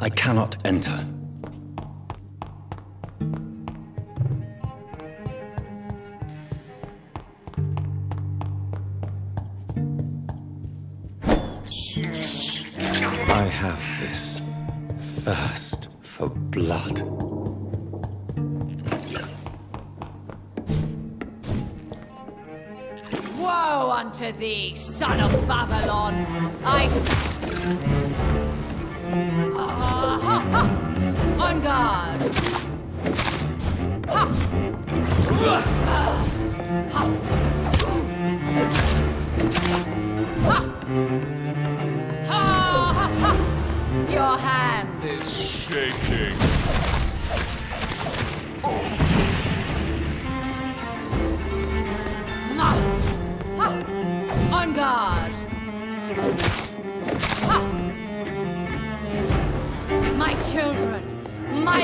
I cannot enter. I have this thirst for blood. Woe unto thee, son of Babylon! On guard! Ha! Your hand is shaking. On guard! My children! My...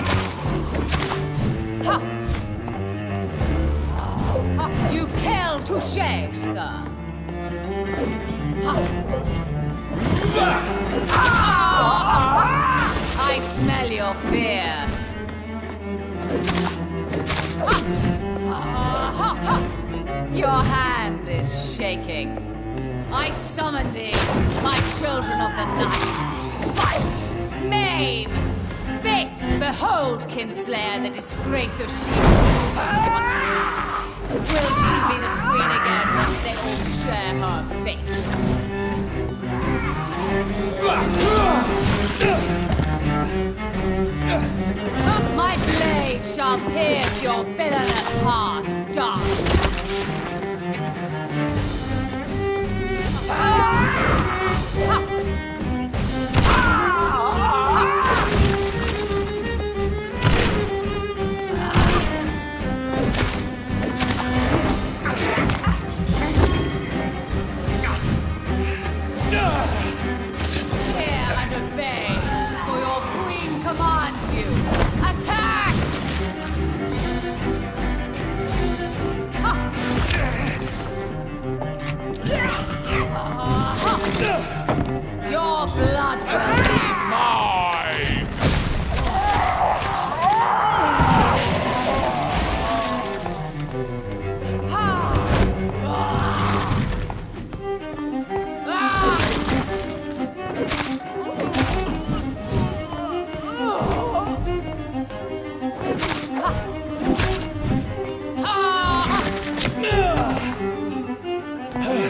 You kill Touché, sir! I smell your fear! Your hand is shaking. I summon thee, my children of the night. Fight! Maim! Spit! Behold, Kinslayer, the disgrace of she country. Will she be the queen again once they all share her fate? My blade shall pierce your villainous heart, dark. Hear and obey, for your queen commands you. Attack! Your blood will be mine!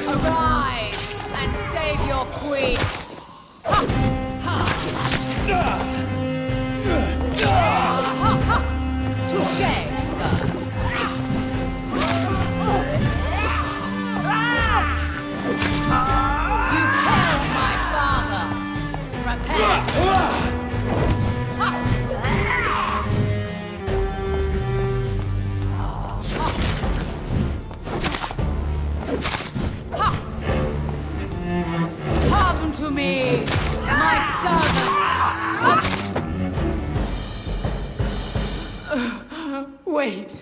Arise and save your queen! Touché, sir. You killed my father. Prepare. Come to me, my servants. Wait.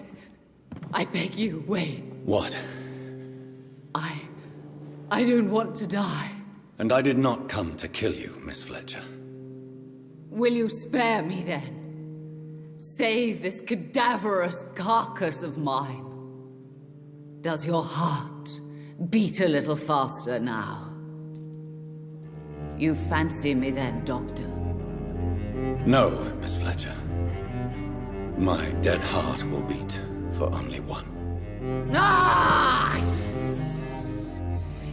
I beg you, wait. What? I don't want to die. And I did not come to kill you, Miss Fletcher. Will you spare me then? Save this cadaverous carcass of mine. Does your heart beat a little faster now? You fancy me then, Doctor? No, Miss Fletcher. My dead heart will beat for only one. Ah!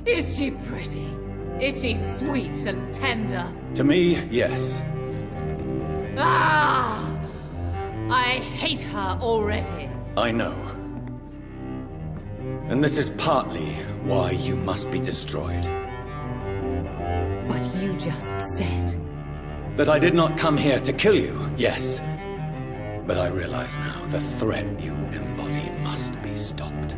Is she pretty? Is she sweet and tender? To me, yes. Ah! I hate her already. I know. And this is partly why you must be destroyed. But you just said... That I did not come here to kill you, yes. But I realize now the threat you embody must be stopped.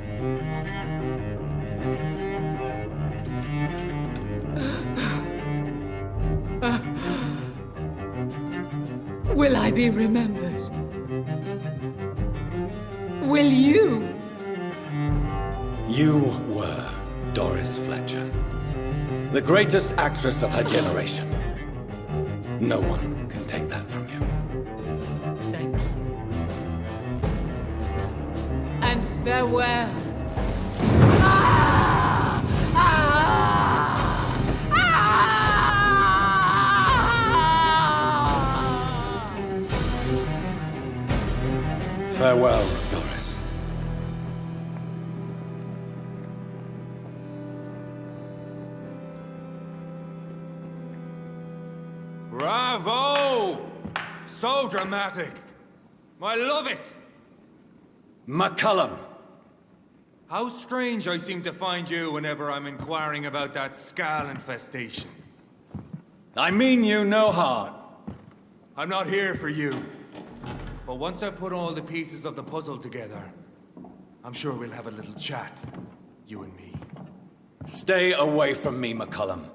Will I be remembered? Will you? You were Doris Fletcher, the greatest actress of her generation. No one can take that from you. Thank you. And farewell. Ah! Ah! Ah! Farewell, Doris. Bravo! So dramatic. I love it. McCullum! How strange I seem to find you whenever I'm inquiring about that skull infestation. I mean you no harm. I'm not here for you. But once I've put all the pieces of the puzzle together, I'm sure we'll have a little chat, you and me. Stay away from me, McCullum.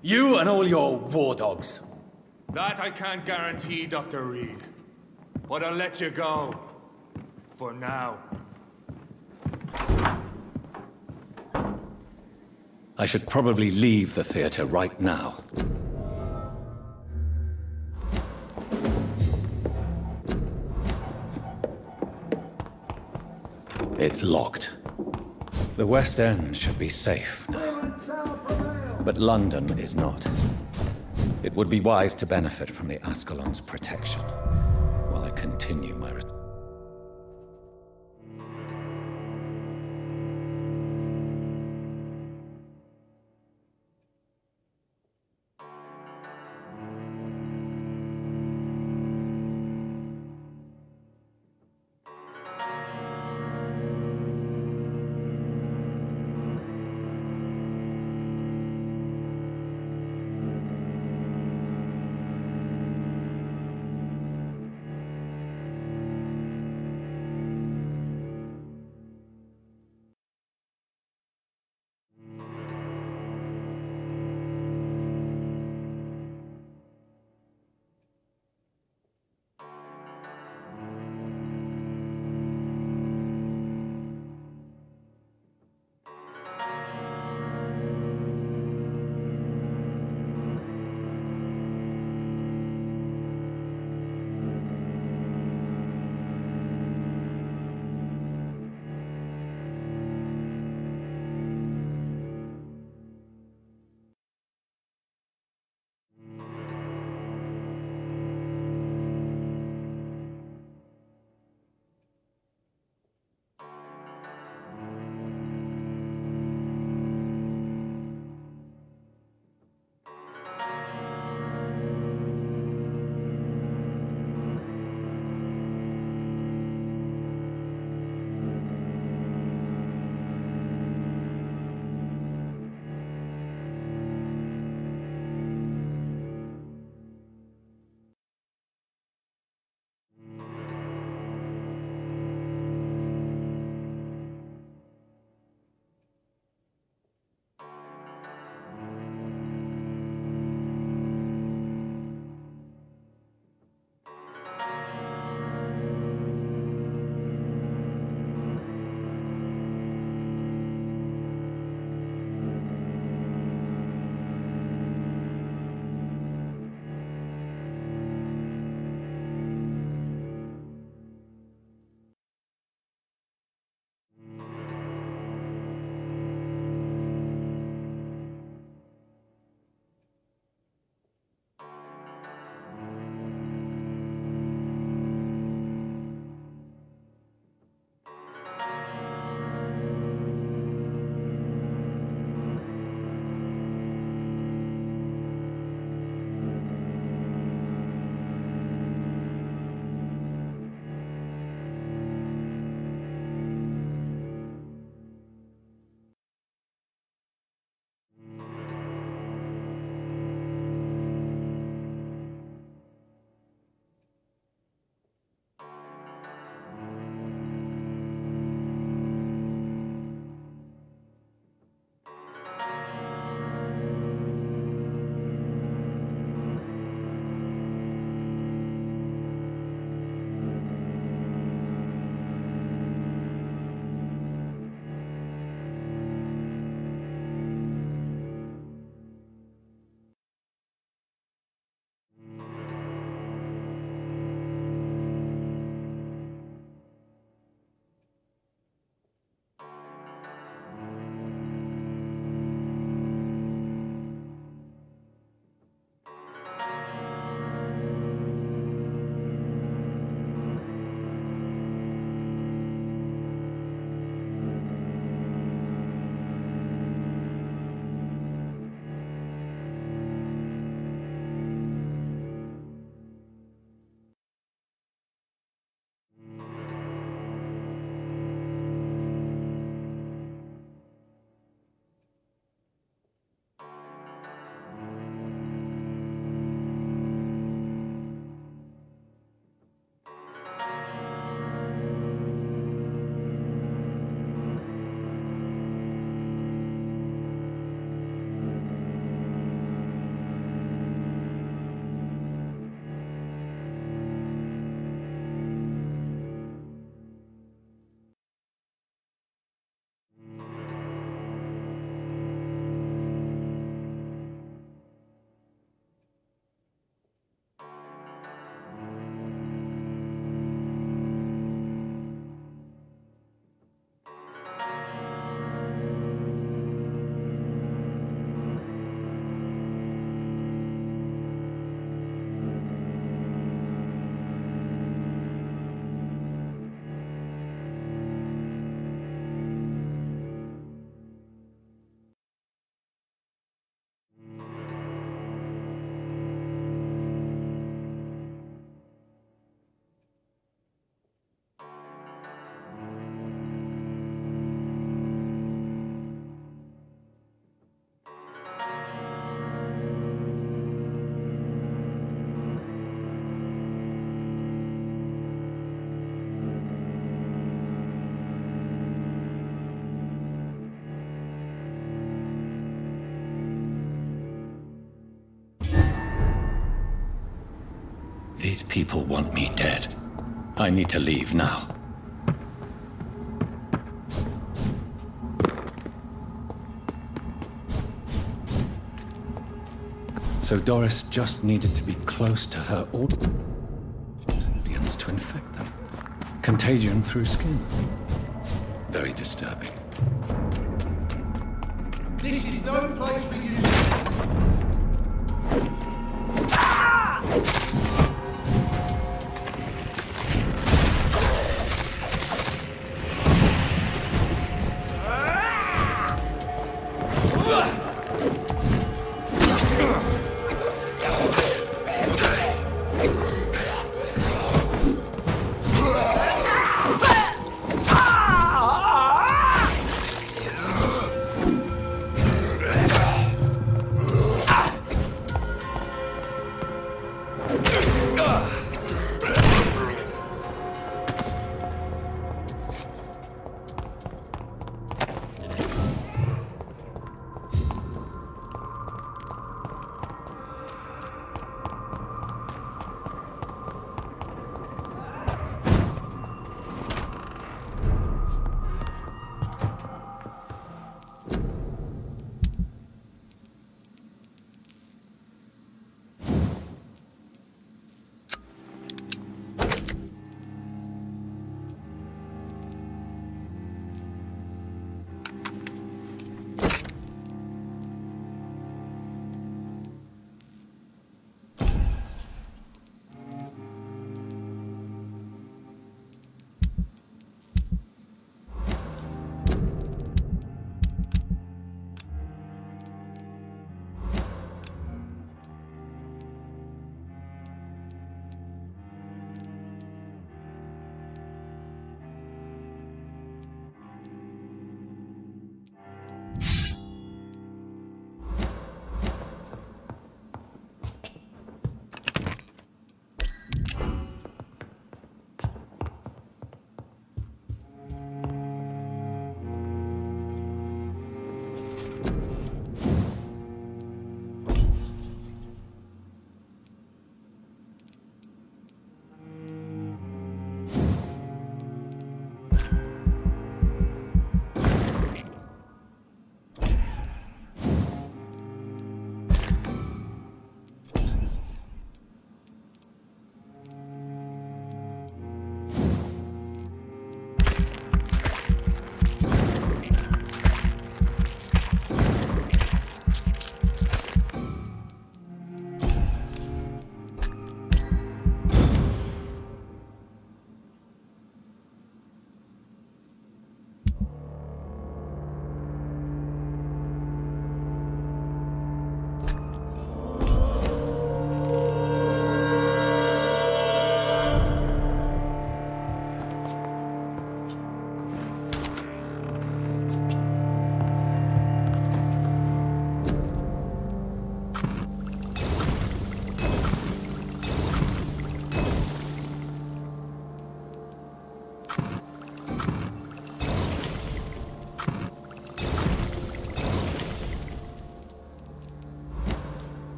You and all your war dogs. That I can't guarantee, Dr. Reed. But I'll let you go. For now. I should probably leave the theater right now. It's locked. The West End should be safe now. But London is not. It would be wise to benefit from the Ascalon's protection while I continue my return. These people want me dead. I need to leave now. So Doris just needed to be close to her audience to infect them. Contagion through skin. Very disturbing. This is no place for you.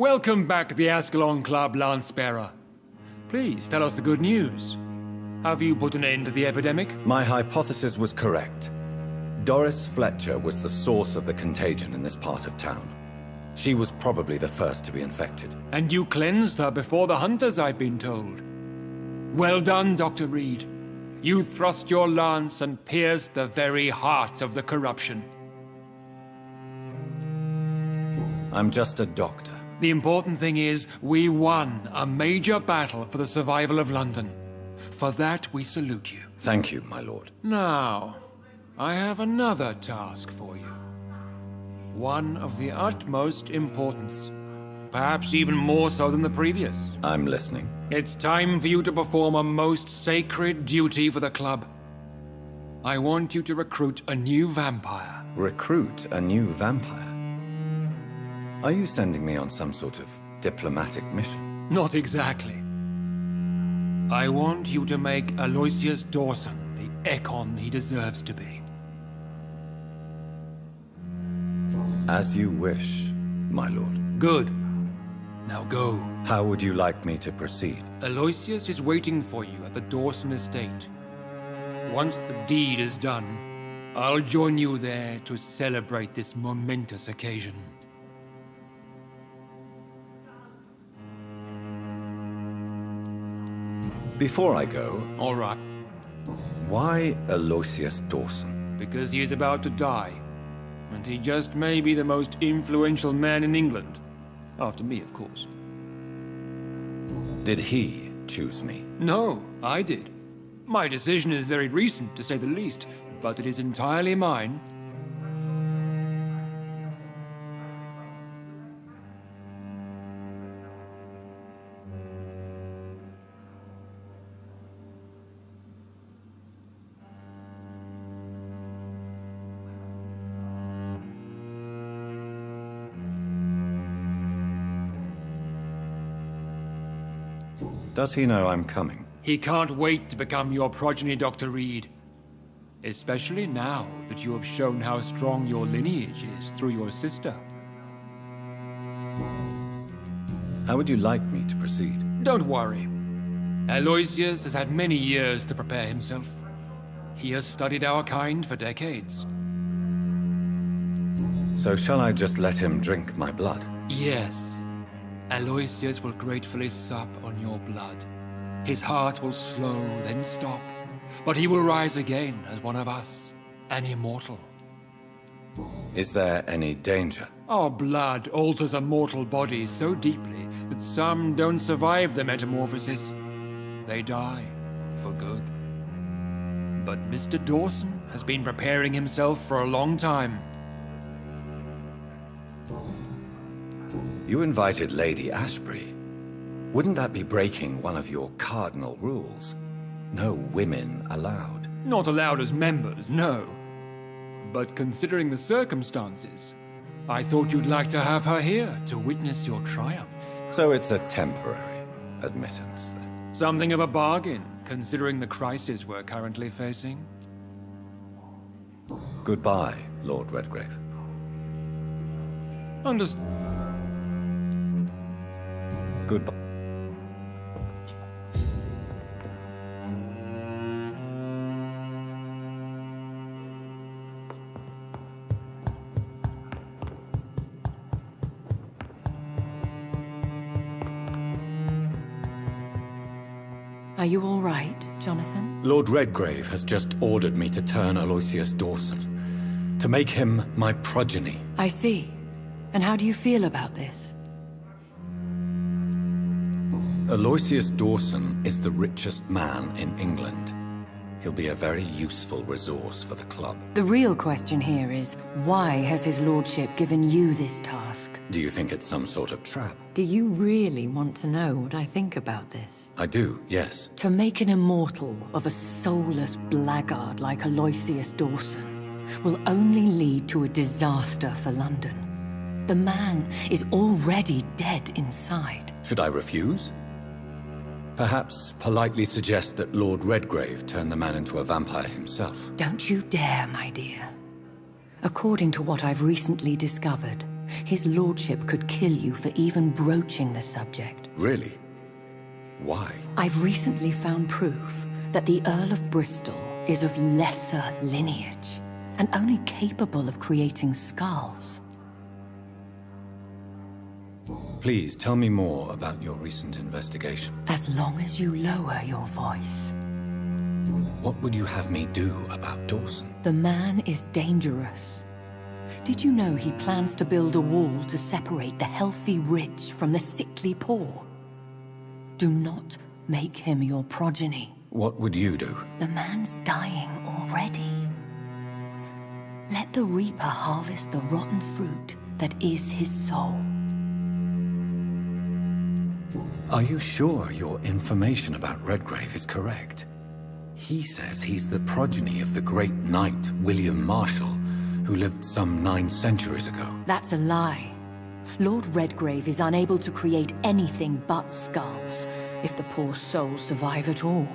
Welcome back to the Ascalon Club, Lance-Bearer. Please tell us the good news. Have you put an end to the epidemic? My hypothesis was correct. Doris Fletcher was the source of the contagion in this part of town. She was probably the first to be infected. And you cleansed her before the hunters, I've been told. Well done, Dr. Reed. You thrust your lance and pierced the very heart of the corruption. I'm just a doctor. The important thing is, we won a major battle for the survival of London. For that, we salute you. Thank you, my lord. Now, I have another task for you. One of the utmost importance. Perhaps even more so than the previous. I'm listening. It's time for you to perform a most sacred duty for the club. I want you to recruit a new vampire. Recruit a new vampire? Are you sending me on some sort of diplomatic mission? Not exactly. I want you to make Aloysius Dawson the Ekon he deserves to be. As you wish, my lord. Good. Now go. How would you like me to proceed? Aloysius is waiting for you at the Dawson estate. Once the deed is done, I'll join you there to celebrate this momentous occasion. Before I go, All right. why Aloysius Dawson? Because he is about to die. And he just may be the most influential man in England. After me, of course. Did he choose me? No, I did. My decision is very recent, to say the least, but it is entirely mine. Does he know I'm coming? He can't wait to become your progeny, Dr. Reed. Especially now that you have shown how strong your lineage is through your sister. How would you like me to proceed? Don't worry. Aloysius has had many years to prepare himself. He has studied our kind for decades. So shall I just let him drink my blood? Yes. Aloysius will gratefully sup on your blood. His heart will slow, then stop. But he will rise again as one of us, an immortal. Is there any danger? Our blood alters a mortal body so deeply that some don't survive the metamorphosis. They die for good. But Mr. Dawson has been preparing himself for a long time. You invited Lady Ashbury. Wouldn't that be breaking one of your cardinal rules? No women allowed. Not allowed as members, no. But considering the circumstances, I thought you'd like to have her here to witness your triumph. So it's a temporary admittance, then? Something of a bargain, considering the crisis we're currently facing. Goodbye, Lord Redgrave. Goodbye. Are you all right, Jonathan? Lord Redgrave has just ordered me to turn Aloysius Dawson, to make him my progeny. I see. And how do you feel about this? Aloysius Dawson is the richest man in England. He'll be a very useful resource for the club. The real question here is, why has his lordship given you this task? Do you think it's some sort of trap? Do you really want to know what I think about this? I do, yes. To make an immortal of a soulless blackguard like Aloysius Dawson will only lead to a disaster for London. The man is already dead inside. Should I refuse? Perhaps politely suggest that Lord Redgrave turn the man into a vampire himself. Don't you dare, my dear. According to what I've recently discovered, His lordship could kill you for even broaching the subject. Really? Why? I've recently found proof that the Earl of Bristol is of lesser lineage and only capable of creating skulls. Please tell me more about your recent investigation. As long as you lower your voice. What would you have me do about Dawson? The man is dangerous. Did you know he plans to build a wall to separate the healthy rich from the sickly poor? Do not make him your progeny. What would you do? The man's dying already. Let the reaper harvest the rotten fruit that is his soul. Are you sure your information about Redgrave is correct? He says he's the progeny of the great knight William Marshall, who lived some 9 centuries ago. That's a lie. Lord Redgrave is unable to create anything but skulls, if the poor souls survive at all.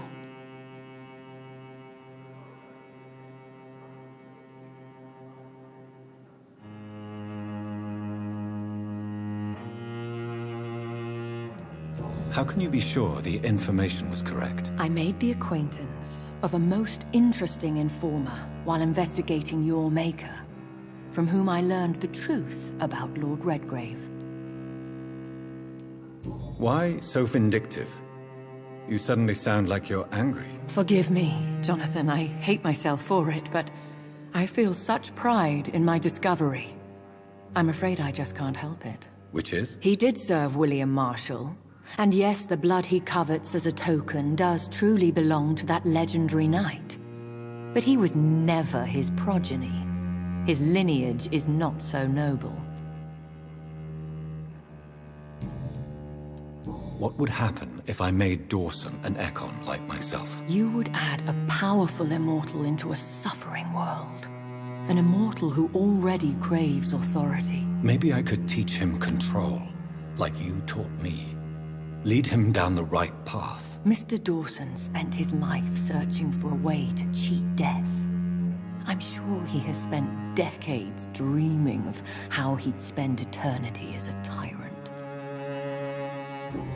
How can you be sure the information was correct? I made the acquaintance of a most interesting informer while investigating your maker, from whom I learned the truth about Lord Redgrave. Why so vindictive? You suddenly sound like you're angry. Forgive me, Jonathan. I hate myself for it, but I feel such pride in my discovery. I'm afraid I just can't help it. Which is? He did serve William Marshall. And yes, the blood he covets as a token does truly belong to that legendary knight. But he was never his progeny. His lineage is not so noble. What would happen if I made Dawson an Ekon like myself? You would add a powerful immortal into a suffering world. An immortal who already craves authority. Maybe I could teach him control, like you taught me. Lead him down the right path. Mr. Dawson spent his life searching for a way to cheat death. I'm sure he has spent decades dreaming of how he'd spend eternity as a tyrant.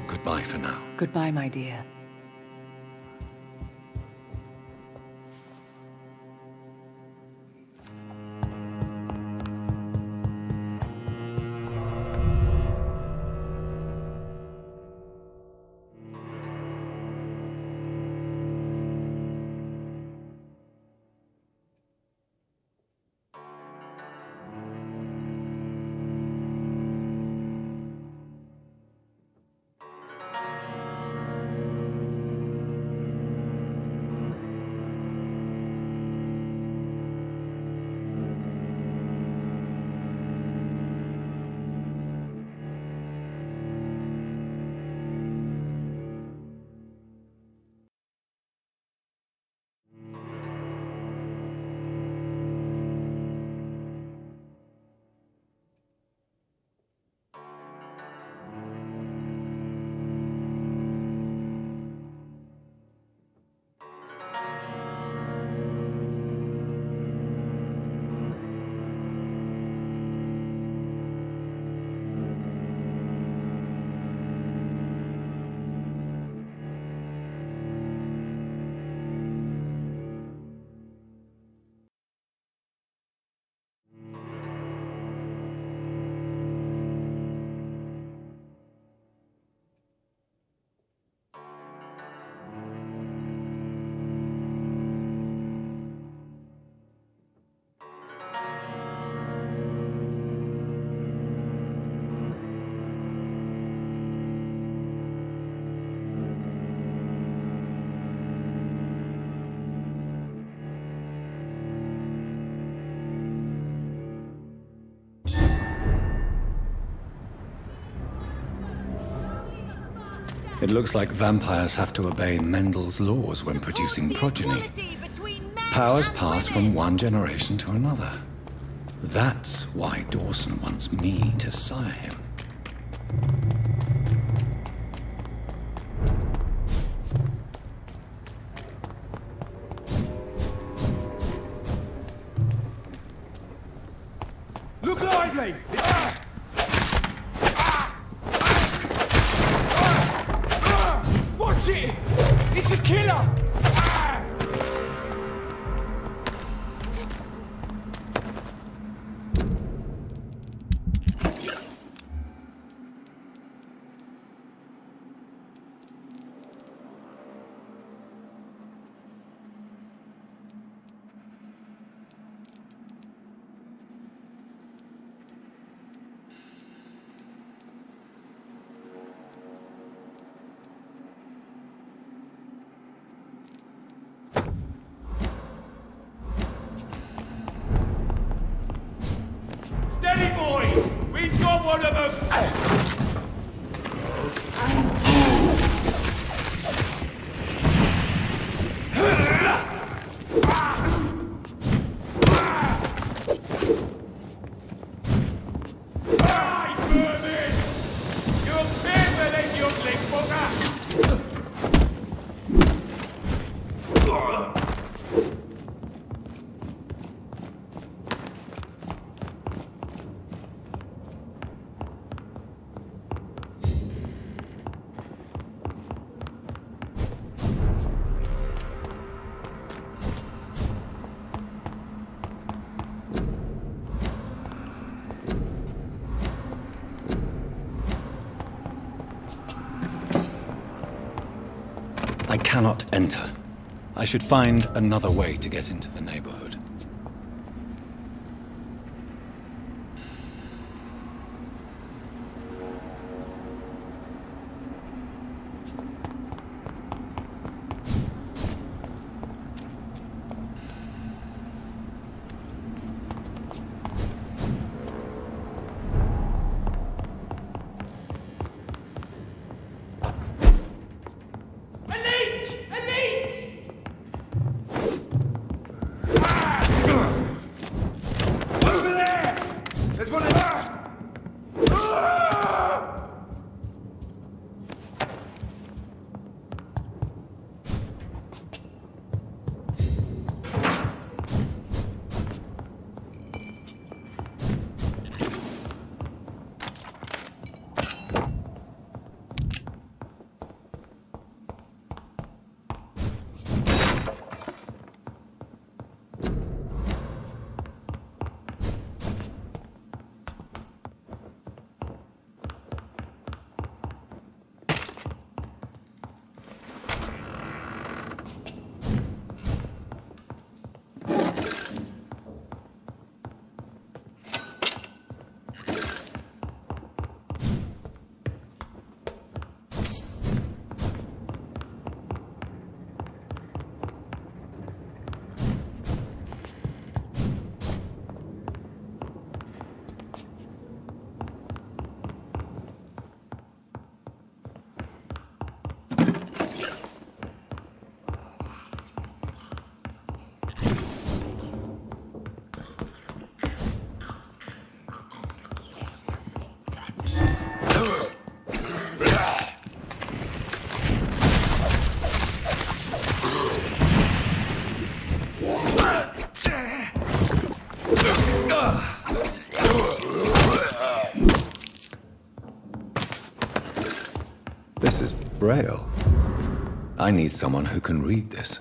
Goodbye for now. Goodbye, my dear. It looks like vampires have to obey Mendel's laws when producing progeny. Powers pass from one generation to another. That's why Dawson wants me to sire him. Look lively! What about... I cannot enter. I should find another way to get into the neighborhood. This is Braille. I need someone who can read this.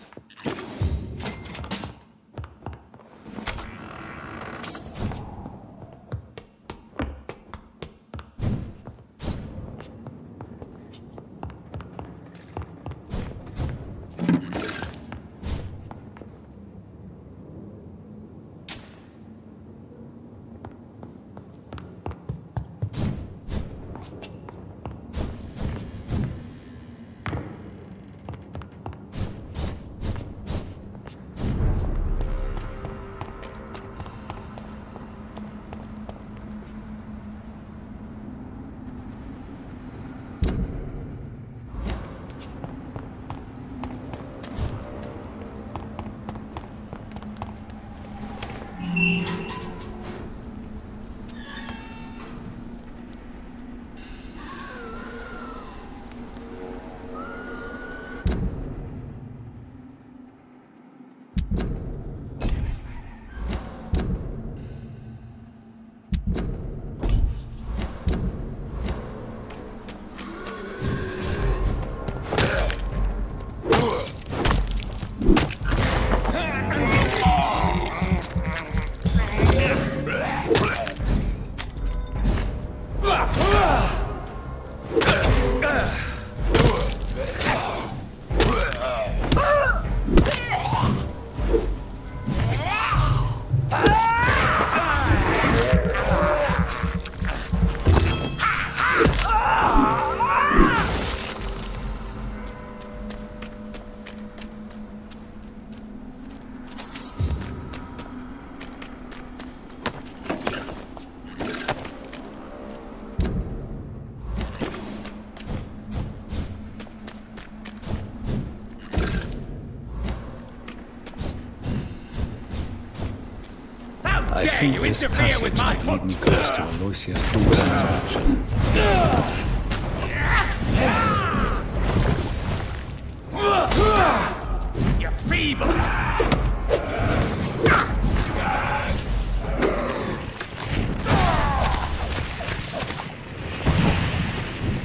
I think this passage might lead me close to Aloysius Dawson's action. You're feeble!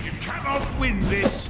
You cannot win this!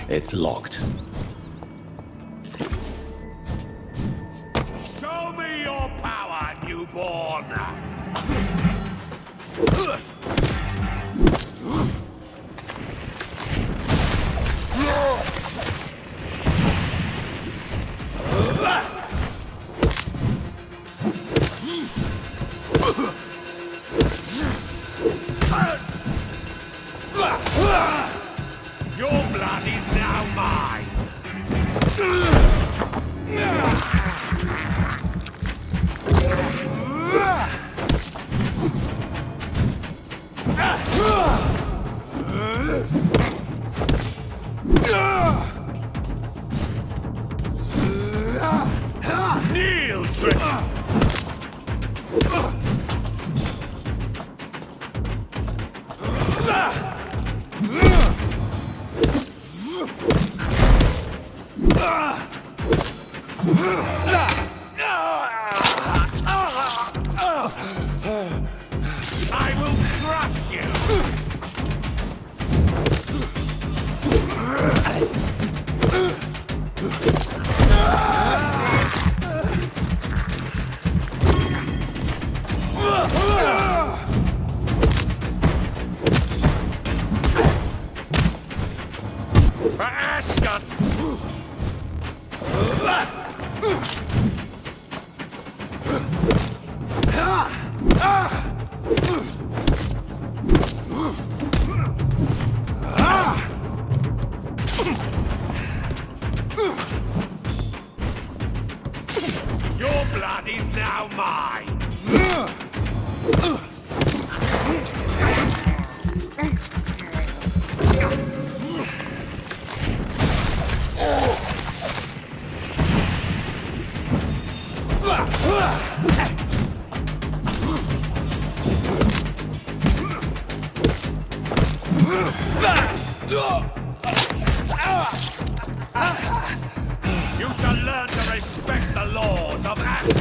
It's locked. Show me your power, newborn! Your blood is now mine! Kneel, Trick! I will crush you! For Ascot! blood is now mine! You shall learn to respect the laws of Asgard!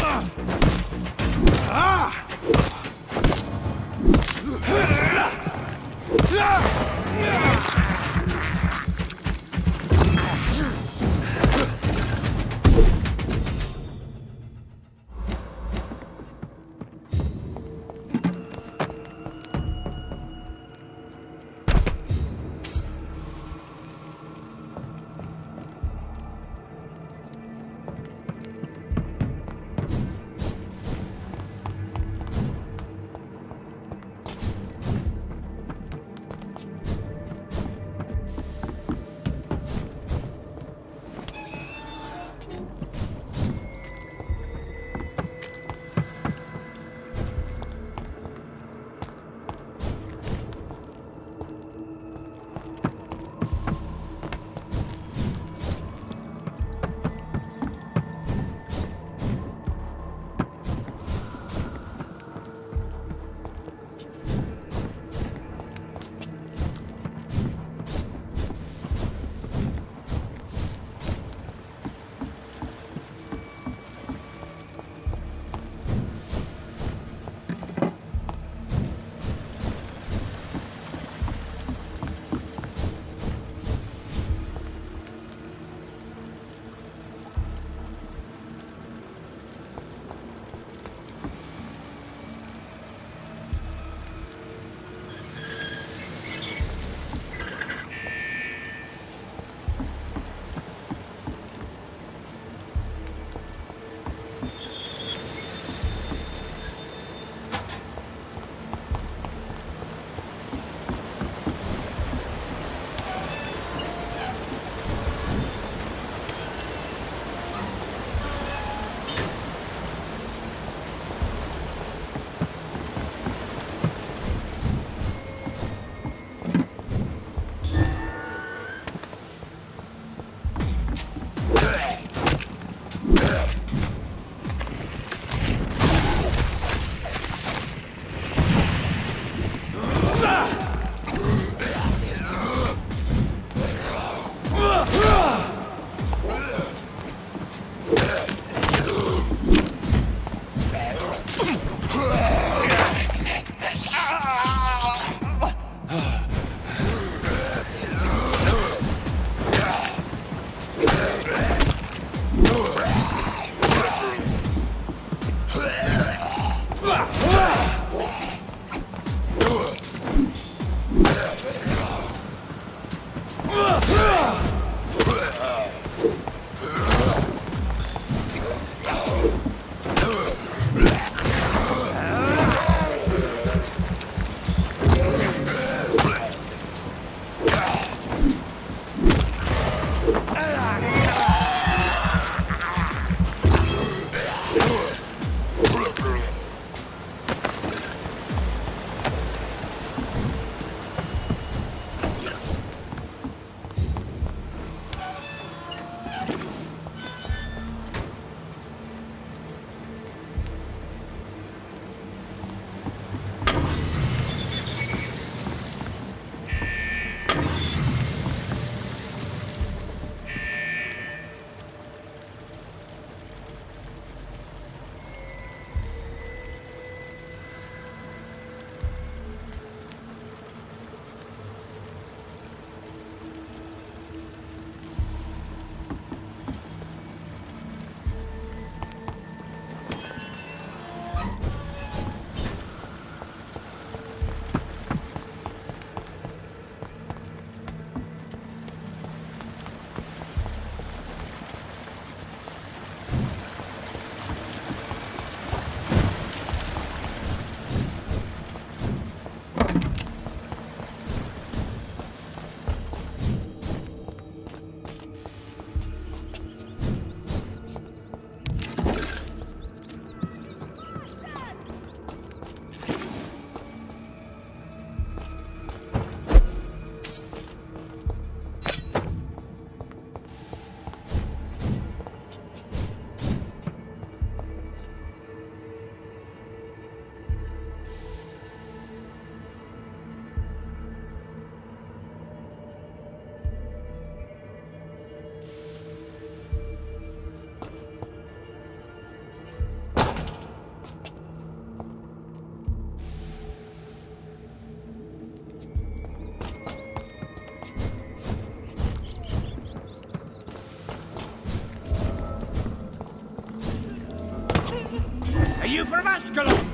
you from Ascalon?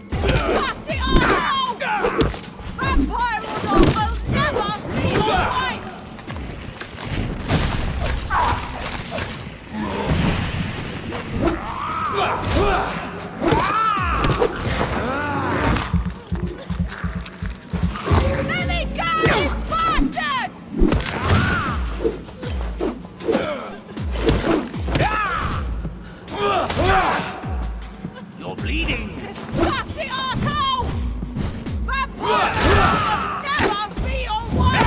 Disgusting arsehole! Vampire or not, will never be alright! Let me go, you bastard! You're bleeding. Disgusting arsehole! Vampire will never be alright!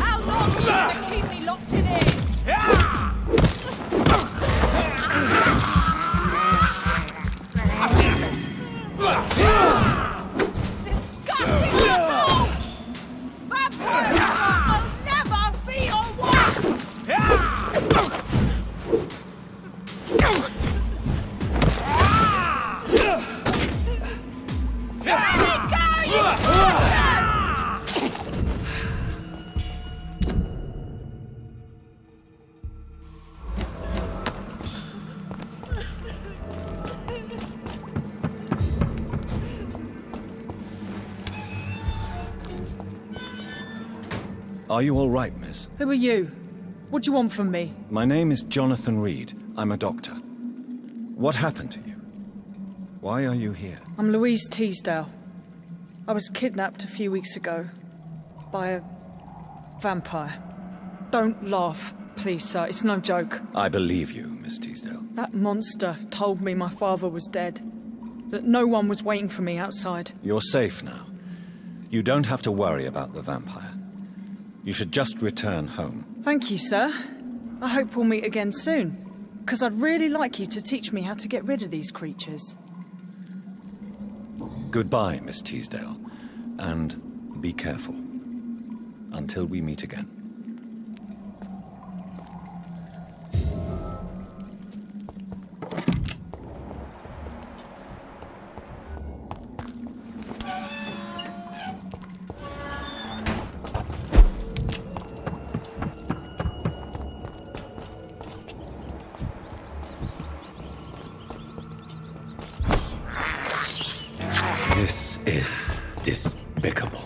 How long are you gonna keep me locked in here? Disgusting asshole! Vampire will never be alright! Let me go, you bastard! Are you all right, miss? Who are you? What do you want from me? My name is Jonathan Reed. I'm a doctor. What happened to you? Why are you here? I'm Louise Teasdale. I was kidnapped a few weeks ago by a vampire. Don't laugh, please, sir. It's no joke. I believe you, Miss Teasdale. That monster told me my father was dead. That no one was waiting for me outside. You're safe now. You don't have to worry about the vampire. You should just return home. Thank you, sir. I hope we'll meet again soon. Because I'd really like you to teach me how to get rid of these creatures. Goodbye, Miss Teasdale. And be careful. Until we meet again. This is despicable.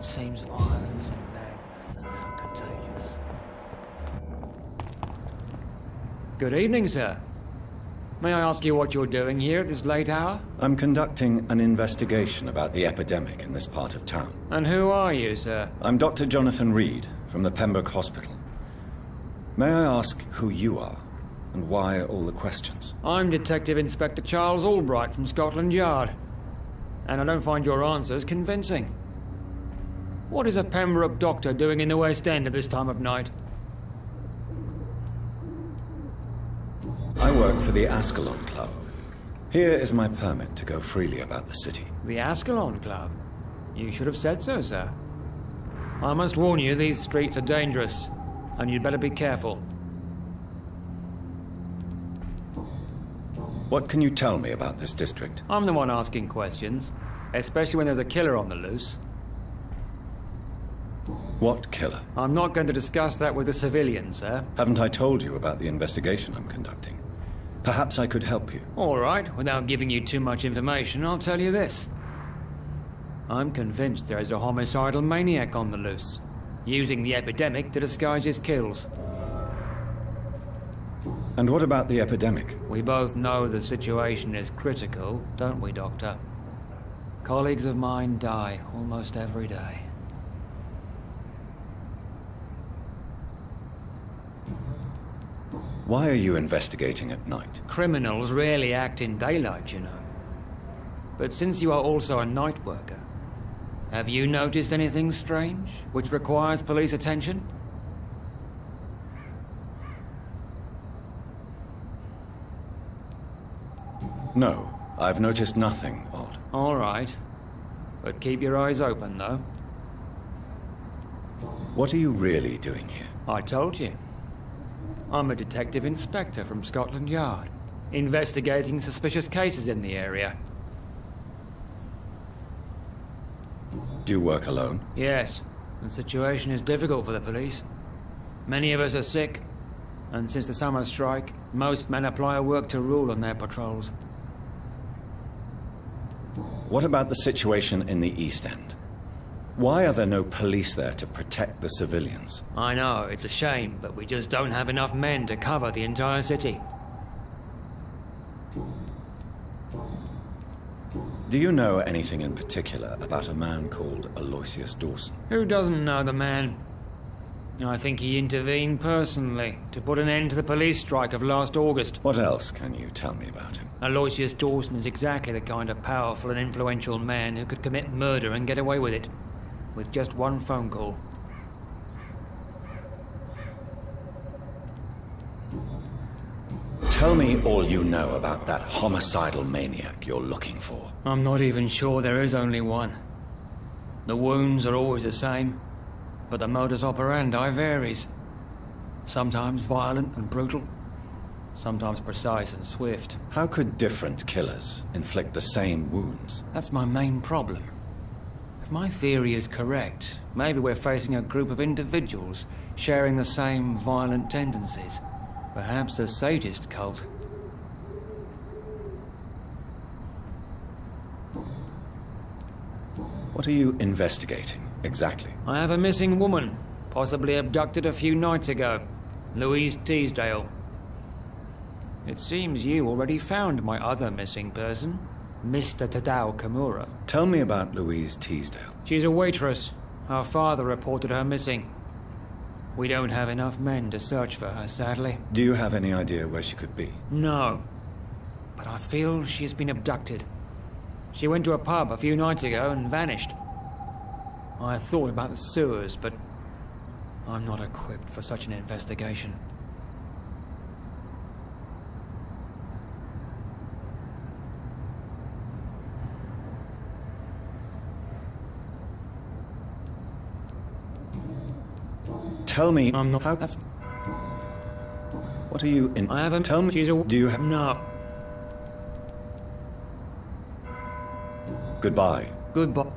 seems violence and madness are contagious. Good evening, sir. May I ask you what you're doing here at this late hour? I'm conducting an investigation about the epidemic in this part of town. And who are you, sir? I'm Dr. Jonathan Reed from the Pembroke Hospital. May I ask who you are and why all the questions? I'm Detective Inspector Charles Albright from Scotland Yard. And I don't find your answers convincing. What is a Pembroke doctor doing in the West End at this time of night? I work for the Ascalon Club. Here is my permit to go freely about the city. The Ascalon Club? You should have said so, sir. I must warn you, these streets are dangerous, and you'd better be careful. What can you tell me about this district? I'm the one asking questions, especially when there's a killer on the loose. What killer? I'm not going to discuss that with the civilians, sir. Haven't I told you about the investigation I'm conducting? Perhaps I could help you. All right, without giving you too much information, I'll tell you this. I'm convinced there is a homicidal maniac on the loose, using the epidemic to disguise his kills. And what about the epidemic? We both know the situation is critical, don't we, Doctor? Colleagues of mine die almost every day. Why are you investigating at night? Criminals rarely act in daylight, you know. But since you are also a night worker, have you noticed anything strange, which requires police attention? No, I've noticed nothing odd. All right. But keep your eyes open, though. What are you really doing here? I told you. I'm a detective inspector from Scotland Yard, investigating suspicious cases in the area. Do you work alone? Yes, the situation is difficult for the police. Many of us are sick, and since the summer strike, most men apply a work-to-rule on their patrols. What about the situation in the East End? Why are there no police there to protect the civilians? I know, it's a shame, but we just don't have enough men to cover the entire city. Do you know anything in particular about a man called Aloysius Dawson? Who doesn't know the man? I think he intervened personally to put an end to the police strike of last August. What else can you tell me about him? Aloysius Dawson is exactly the kind of powerful and influential man who could commit murder and get away with it, with just one phone call. Tell me all you know about that homicidal maniac you're looking for. I'm not even sure there is only one. The wounds are always the same, but the modus operandi varies. Sometimes violent and brutal, sometimes precise and swift. How could different killers inflict the same wounds? That's my main problem. If my theory is correct, maybe we're facing a group of individuals sharing the same violent tendencies. Perhaps a sadist cult. What are you investigating, exactly? I have a missing woman, possibly abducted a few nights ago. Louise Teasdale. It seems you already found my other missing person, Mr. Tadao Kimura. Tell me about Louise Teasdale. She's a waitress. Her father reported her missing. We don't have enough men to search for her, sadly. Do you have any idea where she could be? No. But I feel she's been abducted. She went to a pub a few nights ago and vanished. I thought about the sewers, but I'm not equipped for such an investigation. Tell me. I'm not. How? That's. What are you in? I haven't. Tell me. She's a. Do you have? No. Goodbye. Goodbye.